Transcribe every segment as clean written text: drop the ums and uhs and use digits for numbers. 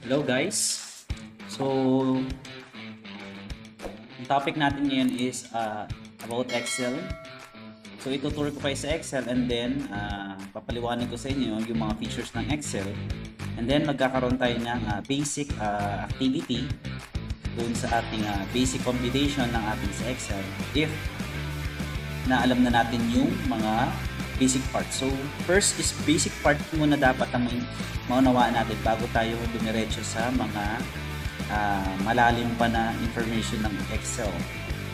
Hello guys. So, ang topic natin ngayon is about Excel. So, ituturo ko kayo sa Excel and then papaliwanag ko sa inyo yung mga features ng Excel. And then magkakaroon tayo ng basic activity dun sa ating basic computation ng ating sa Excel if na alam na natin yung mga basic parts. So, first is basic part muna dapat ang maunawaan natin bago tayo dumiretso sa mga malalim pa na information ng Excel.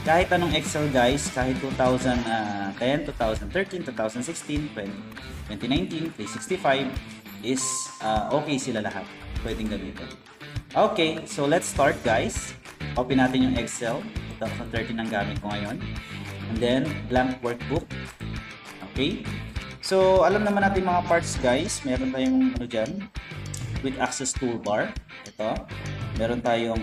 Kahit anong Excel guys, kahit 2010, 2013, 2016, 2019, 365 is okay sila lahat. Pwedeng gamitin. Okay, so let's start guys. Open natin yung Excel. 2013 ang gamit ko ngayon. And then, blank workbook. Okay? So, alam naman natin mga parts guys. Meron tayong ano dyan, with access toolbar. Ito. Meron tayong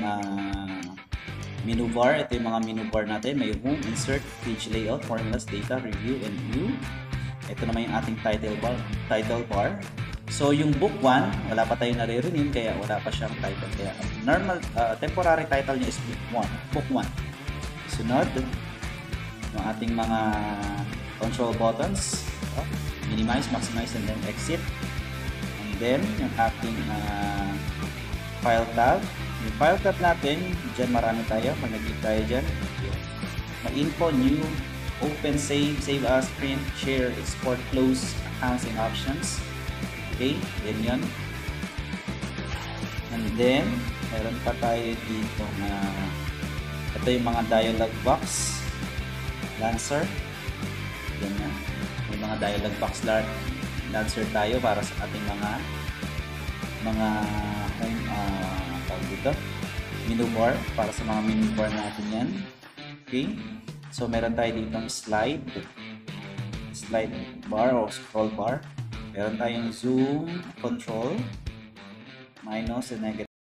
menu bar. Ito yung mga menu bar natin. May home, insert, page layout, formulas, data, review, and view. Ito naman yung ating title bar. So, yung book 1, wala pa tayong nare-rename kaya wala pa siyang title. Kaya normal, temporary title niya is book 1. Sunod, yung ating mga control buttons. Minimize, maximize, and then exit. And then, yung ating file tab. Yung file tab natin, dyan marami tayo. Pag nag-click tayo dyan, may info, new, open, save, save as, print, share, export, close, accounts, and options. Okay, then yun. And then, meron pa tayo dito na ito yung mga dialog box, Lancer. Ganyan. May mga dialog box Lancer tayo para sa ating mga tawag dito, menu bar, para sa mga menu bar natin yan. Okay, so meron tayo ditong slide bar o scroll bar. Meron tayong zoom control, minus and negative.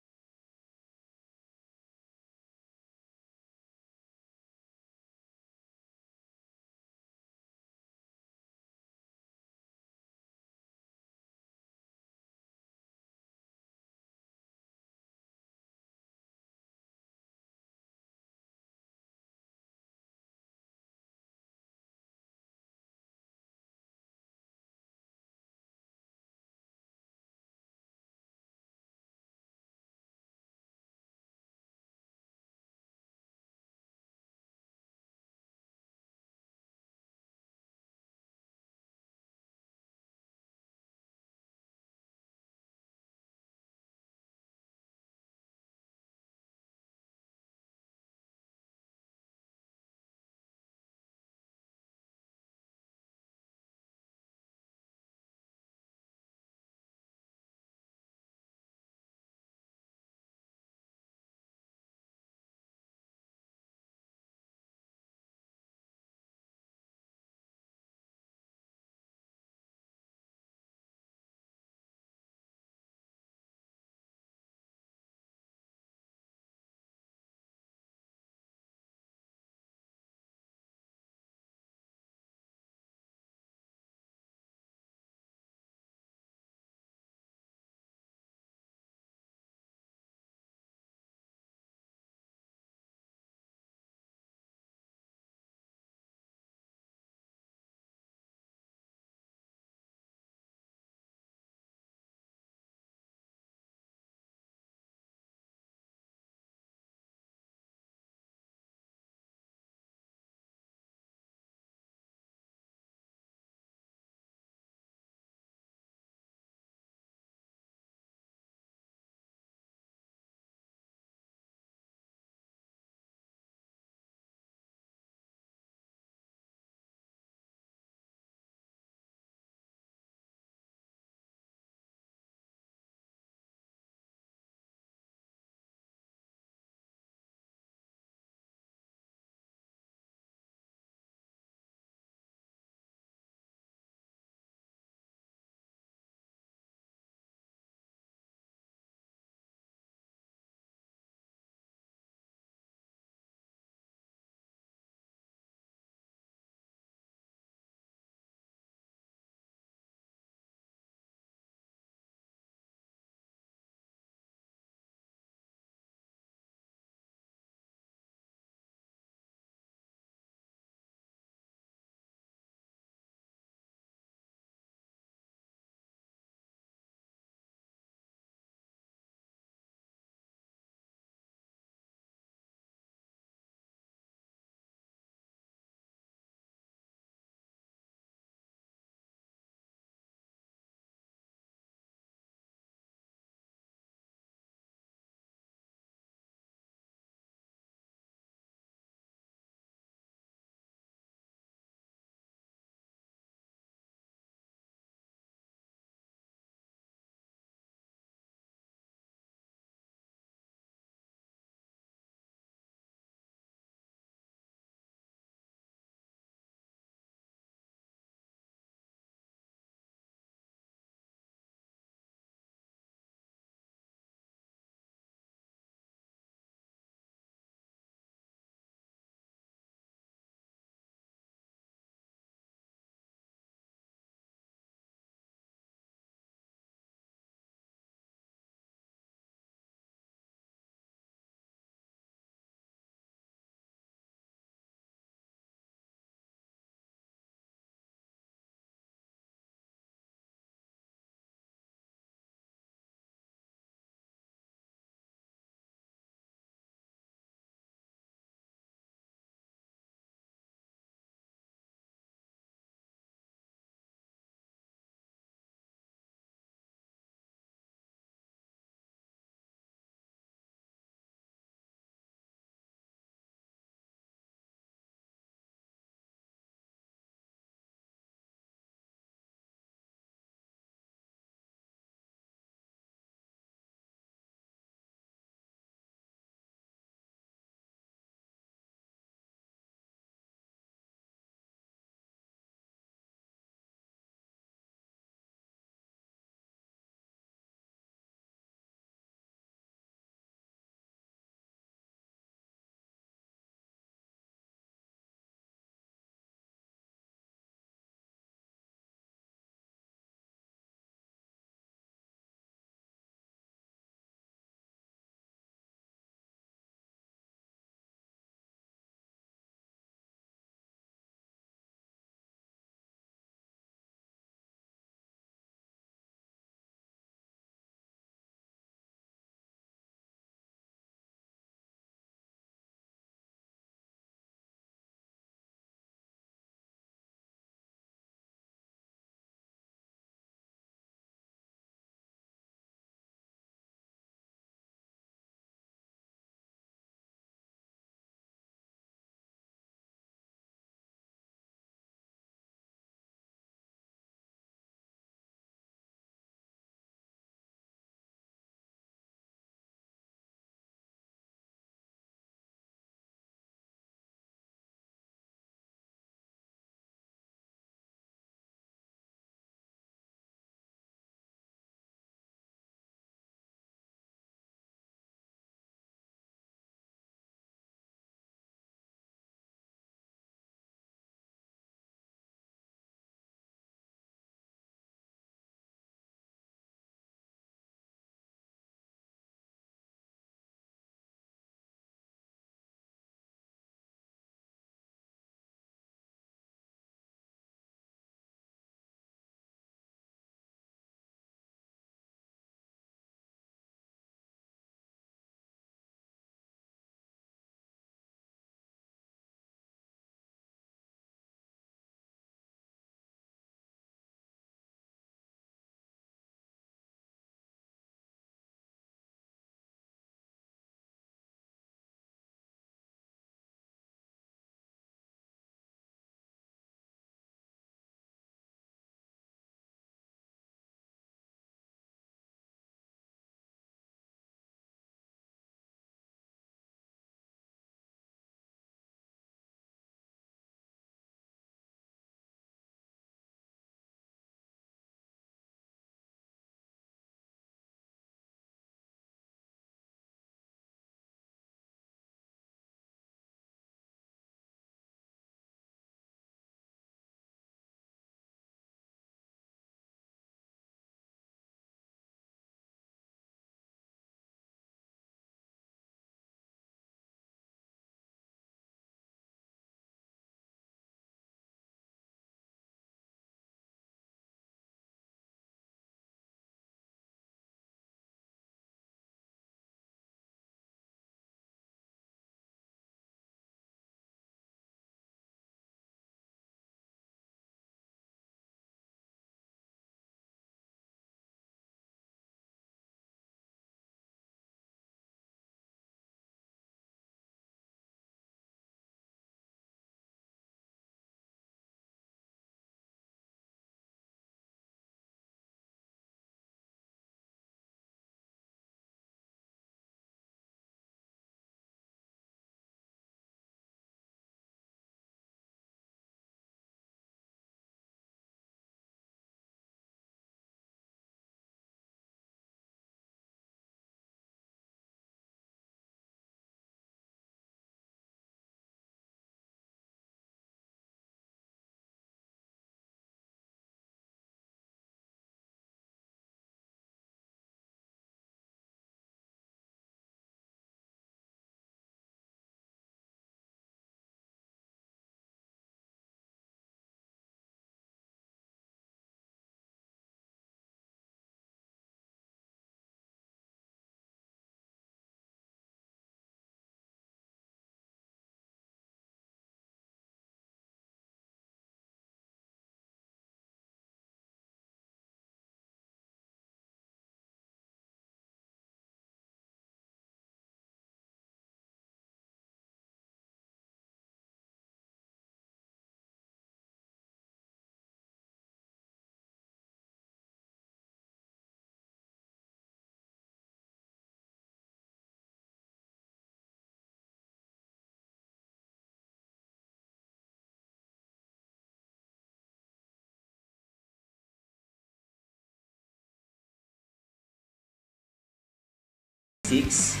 E6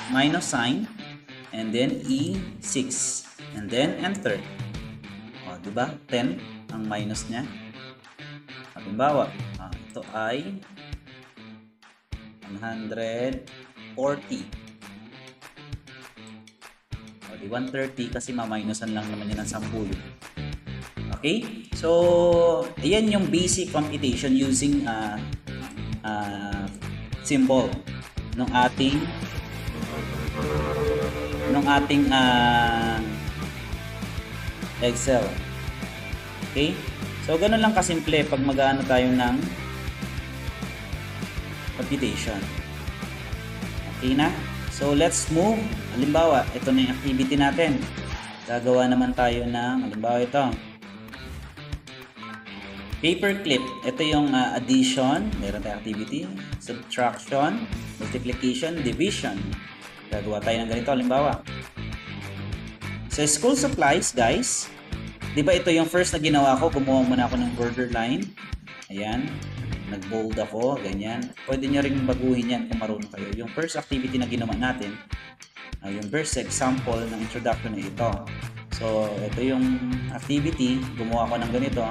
minus sign and then E6 and then enter. O, diba? 10 ang minus niya. Halimbawa, ito ay 140. O, di 130 kasi ma-minusan lang naman yun ng 10. Okay? So, ayan yung basic computation using symbol ng ating Excel. Okay? So, ganun lang kasimple pag mag-aano tayo ng computation. Okay na? So, let's move. Halimbawa, ito na yung activity natin. Gagawa naman tayo ng, halimbawa ito. Paperclip. Ito yung addition. Meron tayong activity. Subtraction. Multiplication. Division. Gagawa tayo ng ganito. Halimbawa. So, school supplies, guys. Diba ito yung first na ginawa ko? Gumawa muna ako ng borderline. Ayan. Nag-bold ako. Ganyan. Pwede nyo rin baguhin yan kung marunong kayo. Yung first activity na ginawa natin, yung first example ng introduction na ito. So, ito yung activity. Gumawa ko ng ganito.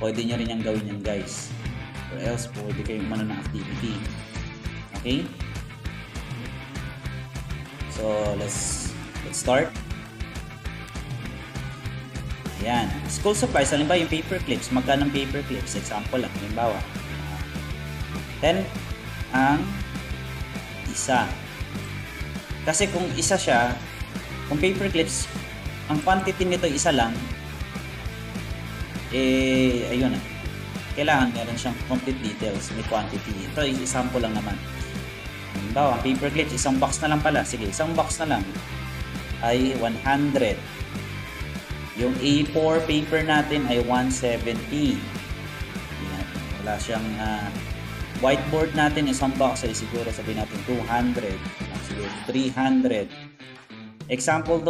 Pwede nyo rin yung gawin yan, guys. Or else, pwede kayong umano ng activity. Okay? So, let's start. Ayan. School supplies. Halimbawa, yung paper clips. Magkano ng paper clips? Example lang. Halimbawa, 10 ang isa. Kasi kung isa siya, kung paper clips, ang quantity nito isa lang, ayun na. Kailangan meron siyang complete details, may quantity. Ito, example lang naman. Halimbawa, paper clips, isang box na lang pala. Sige, isang box na lang ay 100. Yung A4 paper natin ay 170. Yan. Wala siyang whiteboard natin, isang box ay siguro sabihin natin 200. Siguro 300. Example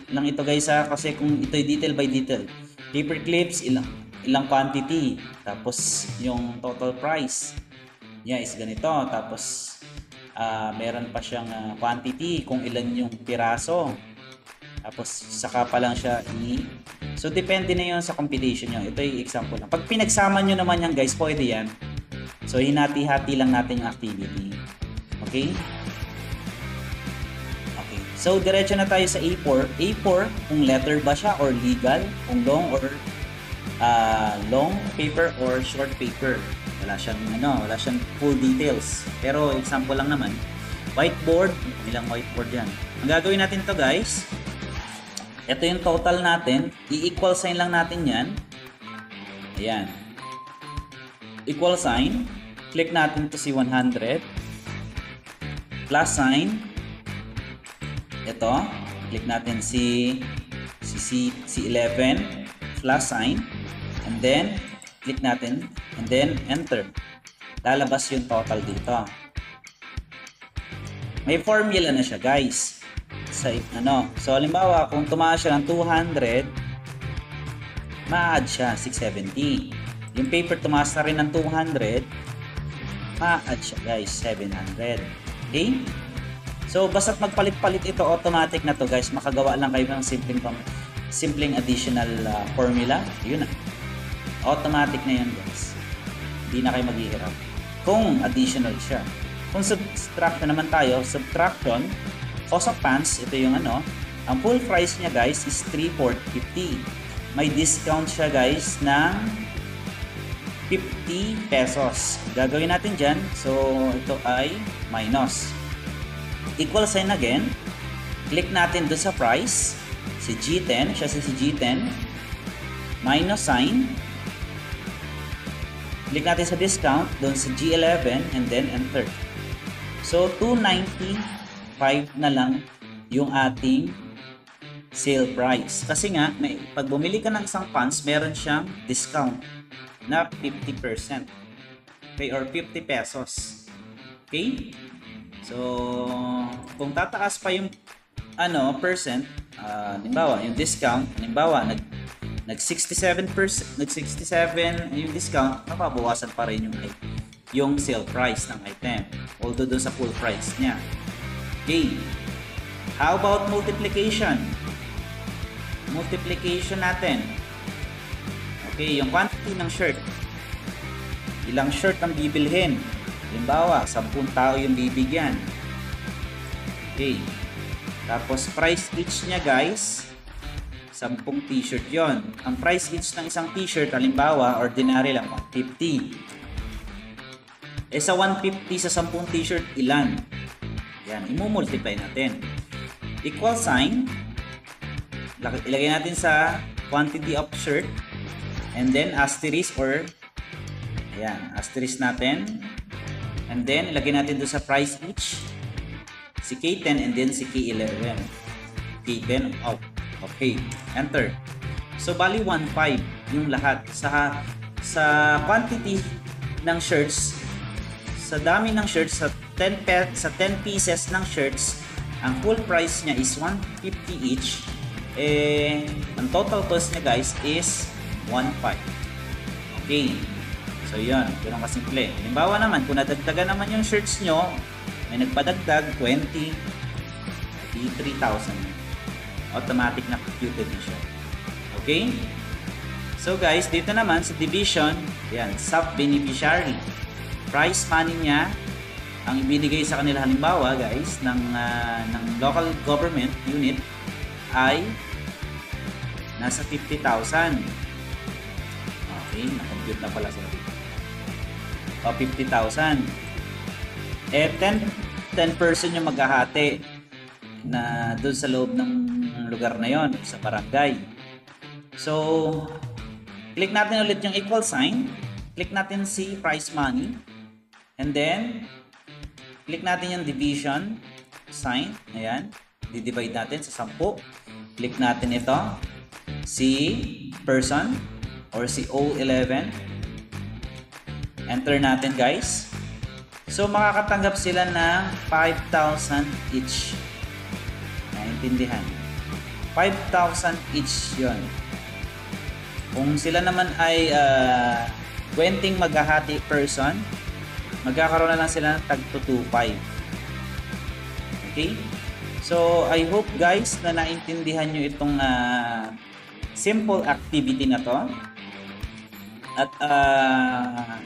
lang ito guys kasi kung ito'y detail by detail. Paper clips, ilang quantity. Tapos yung total price niya is ganito. Tapos meron pa siyang quantity kung ilan yung piraso. Tapos saka pa lang siya So depende na yun sa computation nyo. Ito yung example lang. Pag pinagsama nyo naman yan guys, pwede yan. So hinati-hati lang natin yung activity. Okay? Okay. So diretso na tayo sa A4. A4, kung letter ba siya or legal, kung long or long paper or short paper. Wala siyang full details. Pero example lang naman. Whiteboard, ilang whiteboard yan. Ang gagawin natin to guys, ito yung total natin. I-equal sign lang natin yan. Ayan. Equal sign. Click natin to si 100. Plus sign. Ito. Click natin si 11. Plus sign. And then, click natin. And then, enter. Lalabas yung total dito. May formula na siya, guys. So, halimbawa, kung tumaas siya ng 200, ma-add siya 670. Yung paper tumaas na rin ng 200, ma-add siya, guys, 700. Okay? So, basta't magpalit-palit ito, automatic na to, guys. Makagawa lang kayo ng simpleng additional formula. Yun na. Automatic na yun, guys. Hindi na kayo maghihirap. Kung additional siya. Kung subtraction naman tayo, subtraction, cost of pants, ito yung ang full price niya guys is 3,450. May discount siya guys ng 50 pesos. Gagawin natin dyan. So, ito ay minus. Equal sign again. Click natin doon sa price. Si G10. Siya si G10. Minus sign. Click natin sa discount. Doon sa G11. And then enter. So, 295 na lang yung ating sale price. Kasi nga, pag bumili ka ng isang pants, meron siyang discount na 50%. Okay, or 50 pesos. Okay? So, kung tataas pa yung percent, halimbawa, yung discount, halimbawa, nag 67% yung discount, mapabawasan pa rin yung yung sale price ng item. Although dun sa full price niya. Okay. How about multiplication? Multiplication natin. Okay, yung quantity ng shirt. Ilang shirt ang bibilhin? Halimbawa, 10 tao yung bibigyan. Okay. Tapos price each niya guys, 10 t-shirt yon. Ang price each ng isang t-shirt, halimbawa, ordinary lang, 150. Eh sa 150 sa 10 t-shirt, ilan? Yan, i-multiply natin. Equal sign, ilagay natin sa quantity of shirt, and then asterisk or, ayan, asterisk natin. And then, ilagay natin doon sa price each, si K10 and then si K11. K10 out. Okay, enter. So, bali 1.5 yung lahat. Sa quantity ng shirts, sa dami ng shirts, sa 10 pieces ng shirts, ang full price niya is 150 each. Eh, ang total cost niya guys is 1.5. Okay. So, yun. Ganun kasimple. Halimbawa naman, kung nadagdagan naman yung shirts nyo, may nagpadagdag, 20, 3,000. Automatic na computed na siya. Okay? So, guys, dito naman sa division, yan, sub-beneficiary. Price money niya, ang ibinigay sa kanila halimbawa guys ng local government unit ay nasa 50,000. Okay, na-compute na pala sila dito. O 50,000. Eh 10% yung maghahati na doon sa loob ng lugar na yon, sa barangay. So click natin ulit yung equal sign, click natin si price money, and then click natin yung division sign. Ayan. Di-divide natin sa 10. Click natin ito. Si person or si O11. Enter natin guys. So makakatanggap sila ng 5,000 each. Naintindihan? 5,000 each yon. Kung sila naman ay 20 maghahati person, magkakaroon na lang sila ng tag 225. Okay? So, I hope guys na naintindihan nyo itong simple activity na to. At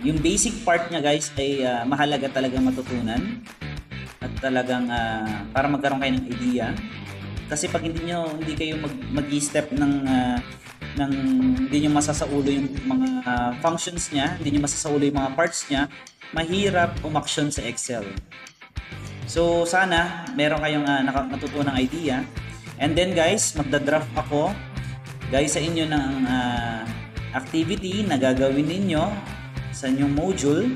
yung basic part niya guys ay mahalaga talaga matutunan. At talagang para magkaroon kayo ng idea. Kasi pag hindi kayo mag-step ng hindi nyo masasaulo yung mga functions niya, hindi nyo masasaulo yung mga parts niya, mahirap umaksyon sa Excel. So sana meron kayong natutunang idea. And then guys, magda-draft ako guys sa inyo ng activity na gagawin ninyo sa inyong module.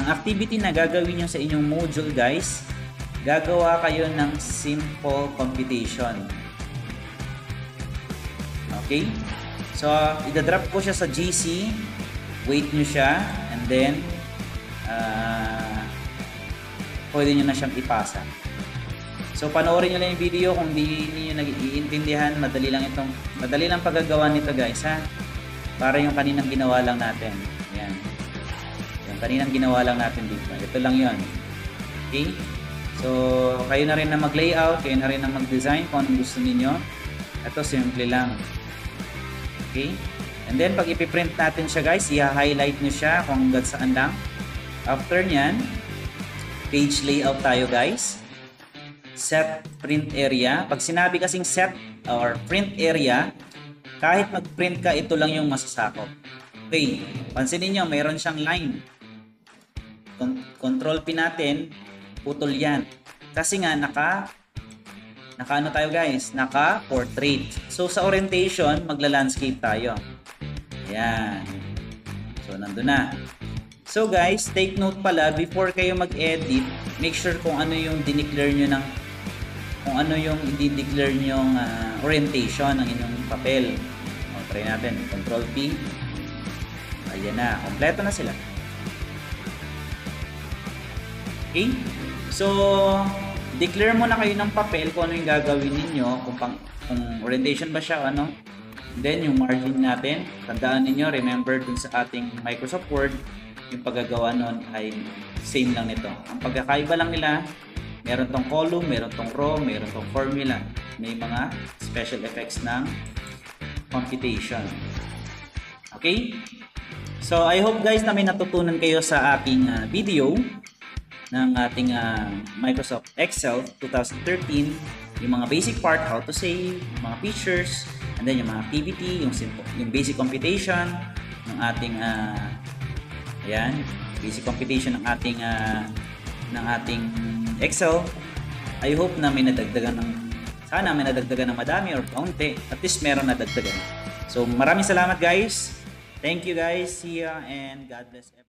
Ang activity na gagawin nyo sa inyong module guys, gagawa kayo ng simple computation. Okay? So ida-drop ko siya sa GC, wait nyo siya, and then pwede nyo na siyang ipasa. So panoorin nyo lang yung video kung di niyo nag-iintindihan, madali lang paggagawa nito guys ha. Para yung kaninang ginawa lang natin. Ayan. Yung kaninang ginawa lang natin dito. Ito lang yon. Okay? So kayo na rin na mag-layout, kayo na rin na mag-design kung anong gusto niyo. Ito simple lang. Okay? And then pag ipiprint natin siya guys, i-highlight nyo siya kung hanggang saan lang. After nyan, page layout tayo guys. Set print area. Pag sinabi kasing set or print area, kahit mag-print ka, ito lang yung masasakop. Okay, pansinin nyo, mayroon siyang line. Control P natin, putol yan. Kasi nga, naka ano tayo guys? Naka-portrait. So, sa orientation, magla-landscape tayo. Ayan. So, nandun na. So guys, take note pala, before kayo mag-edit, make sure kung ano yung dineclare nyo kung ano yung i-declare nyo orientation ng inyong papel. O, try natin. Control P. Ayan na. Kompleto na sila. Okay? So, declare muna kayo ng papel kung ano yung gagawin ninyo, kung orientation ba siya o ano. Then, yung margin natin, tandaan ninyo, remember dun sa ating Microsoft Word, yung paggagawa nun ay same lang nito. Ang pagkakaiba lang nila, meron tong column, meron tong row, meron tong formula. May mga special effects ng computation. Okay? So I hope guys na may natutunan kayo sa aking video ng ating Microsoft Excel 2013, yung mga basic part, how to save, mga features, and then yung mga activity, yung basic computation ng ating ayan, basic computation ng ating Excel. I hope na may nadagdagan sana may nadagdagan ng madami or kaunti, at least meron nadagdagan. So maraming salamat guys. Thank you guys. See ya and God bless everyone.